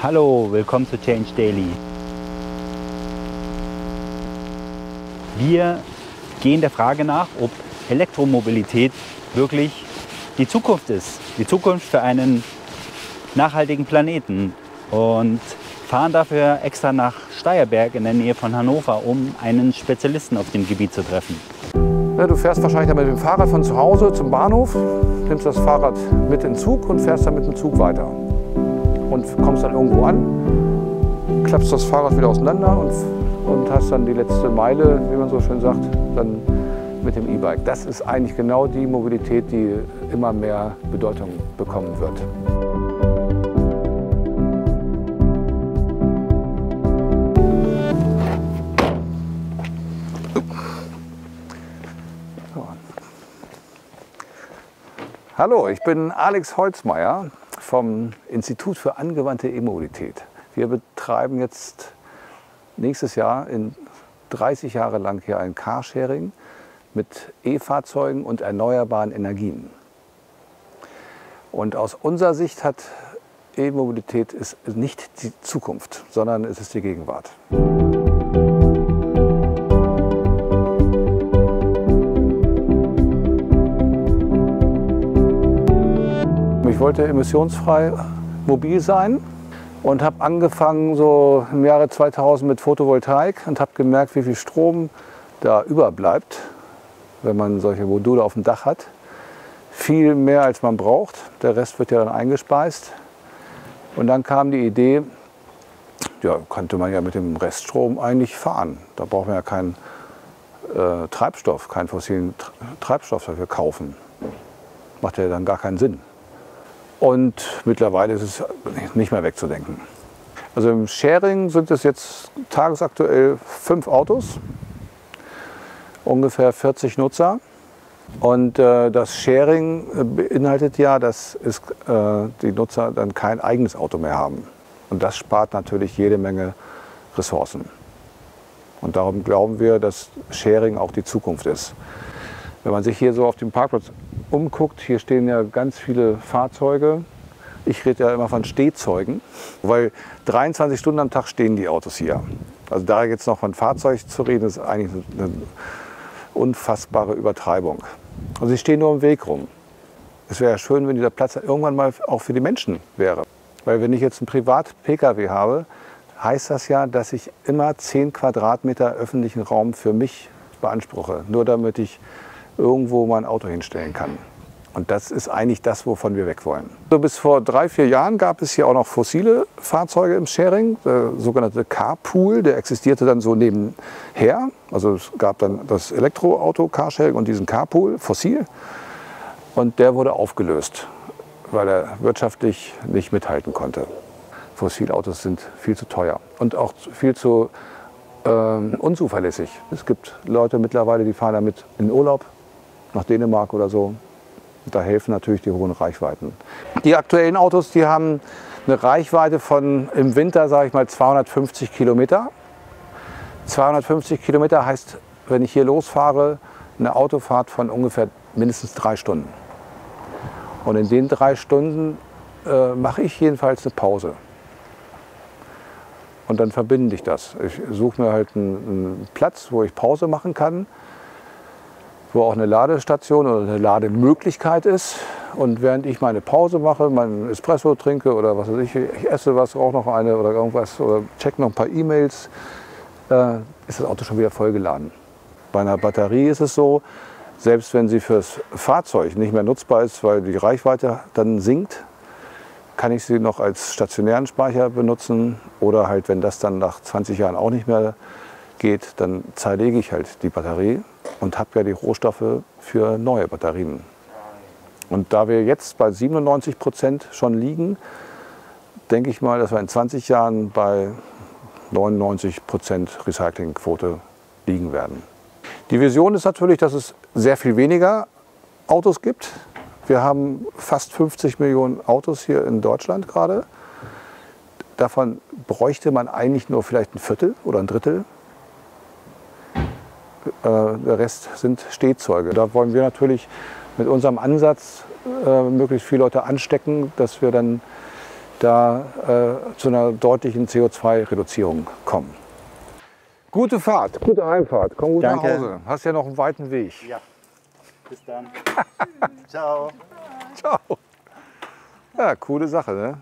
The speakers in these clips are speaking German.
Hallo, willkommen zu Change Daily. Wir gehen der Frage nach, ob Elektromobilität wirklich die Zukunft ist. Die Zukunft für einen nachhaltigen Planeten. Und fahren dafür extra nach Steierberg in der Nähe von Hannover, um einen Spezialisten auf dem Gebiet zu treffen. Ja, du fährst wahrscheinlich dann mit dem Fahrrad von zu Hause zum Bahnhof, nimmst das Fahrrad mit in den Zug und fährst dann mit dem Zug weiter. Und kommst dann irgendwo an, klappst das Fahrrad wieder auseinander und hast dann die letzte Meile, wie man so schön sagt, dann mit dem E-Bike. Das ist eigentlich genau die Mobilität, die immer mehr Bedeutung bekommen wird. Hallo, ich bin Alex Holzmeier vom Institut für angewandte E-Mobilität. Wir betreiben jetzt nächstes Jahr 30 Jahre lang hier ein Carsharing mit E-Fahrzeugen und erneuerbaren Energien. Und aus unserer Sicht hat E-Mobilität ist nicht die Zukunft, sondern es ist die Gegenwart. Ich wollte emissionsfrei mobil sein und habe angefangen so im Jahre 2000 mit Photovoltaik und habe gemerkt, wie viel Strom da überbleibt, wenn man solche Module auf dem Dach hat. Viel mehr als man braucht. Der Rest wird ja dann eingespeist. Und dann kam die Idee, ja, könnte man ja mit dem Reststrom eigentlich fahren. Da braucht man ja keinen Treibstoff, keinen fossilen Treibstoff dafür kaufen. Macht ja dann gar keinen Sinn. Und mittlerweile ist es nicht mehr wegzudenken. Also im Sharing sind es jetzt tagesaktuell 5 Autos, ungefähr 40 Nutzer. Und das Sharing beinhaltet ja, dass die Nutzer dann kein eigenes Auto mehr haben. Und das spart natürlich jede Menge Ressourcen. Und darum glauben wir, dass Sharing auch die Zukunft ist. Wenn man sich hier so auf dem Parkplatz umguckt, hier stehen ja ganz viele Fahrzeuge. Ich rede ja immer von Stehzeugen, weil 23 Stunden am Tag stehen die Autos hier. Also da jetzt noch von Fahrzeug zu reden, ist eigentlich eine unfassbare Übertreibung. Also sie stehen nur im Weg rum. Es wäre ja schön, wenn dieser Platz irgendwann mal auch für die Menschen wäre. Weil wenn ich jetzt einen Privat-Pkw habe, heißt das ja, dass ich immer 10 Quadratmeter öffentlichen Raum für mich beanspruche. Nur damit ich irgendwo mein Auto hinstellen kann. Und das ist eigentlich das, wovon wir weg wollen. So bis vor 3, 4 Jahren gab es hier auch noch fossile Fahrzeuge im Sharing, der sogenannte Carpool, der existierte dann so nebenher. Also es gab dann das Elektroauto Carsharing und diesen Carpool, fossil. Und der wurde aufgelöst, weil er wirtschaftlich nicht mithalten konnte. Fossilautos sind viel zu teuer und auch viel zu unzuverlässig. Es gibt Leute mittlerweile, die fahren damit in Urlaub, nach Dänemark oder so. Da helfen natürlich die hohen Reichweiten. Die aktuellen Autos, die haben eine Reichweite von im Winter, sage ich mal, 250 Kilometer. 250 Kilometer heißt, wenn ich hier losfahre, eine Autofahrt von ungefähr mindestens 3 Stunden. Und in den 3 Stunden mache ich jedenfalls eine Pause. Und dann verbinde ich das. Ich suche mir halt einen Platz, wo ich Pause machen kann, wo auch eine Ladestation oder eine Lademöglichkeit ist. Und während ich meine Pause mache, meinen Espresso trinke oder was weiß ich esse was, rauche noch eine oder irgendwas oder check noch ein paar E-Mails, ist das Auto schon wieder vollgeladen. Bei einer Batterie ist es so, selbst wenn sie fürs Fahrzeug nicht mehr nutzbar ist, weil die Reichweite dann sinkt, kann ich sie noch als stationären Speicher benutzen oder halt, wenn das dann nach 20 Jahren auch nicht mehr geht, dann zerlege ich halt die Batterie und habe ja die Rohstoffe für neue Batterien. Und da wir jetzt bei 97% schon liegen, denke ich mal, dass wir in 20 Jahren bei 99% Recyclingquote liegen werden. Die Vision ist natürlich, dass es sehr viel weniger Autos gibt. Wir haben fast 50 Millionen Autos hier in Deutschland gerade. Davon bräuchte man eigentlich nur vielleicht ein Viertel oder ein Drittel. Der Rest sind Stehzeuge. Da wollen wir natürlich mit unserem Ansatz möglichst viele Leute anstecken, dass wir dann da zu einer deutlichen CO2-Reduzierung kommen. Gute Fahrt, gute Heimfahrt. Komm gut Danke. nach Hause. Hast ja noch einen weiten Weg. Ja, bis dann. Ciao. Ciao. Ja, coole Sache, ne?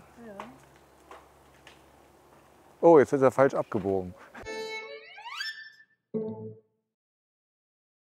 Oh, jetzt ist er falsch abgebogen.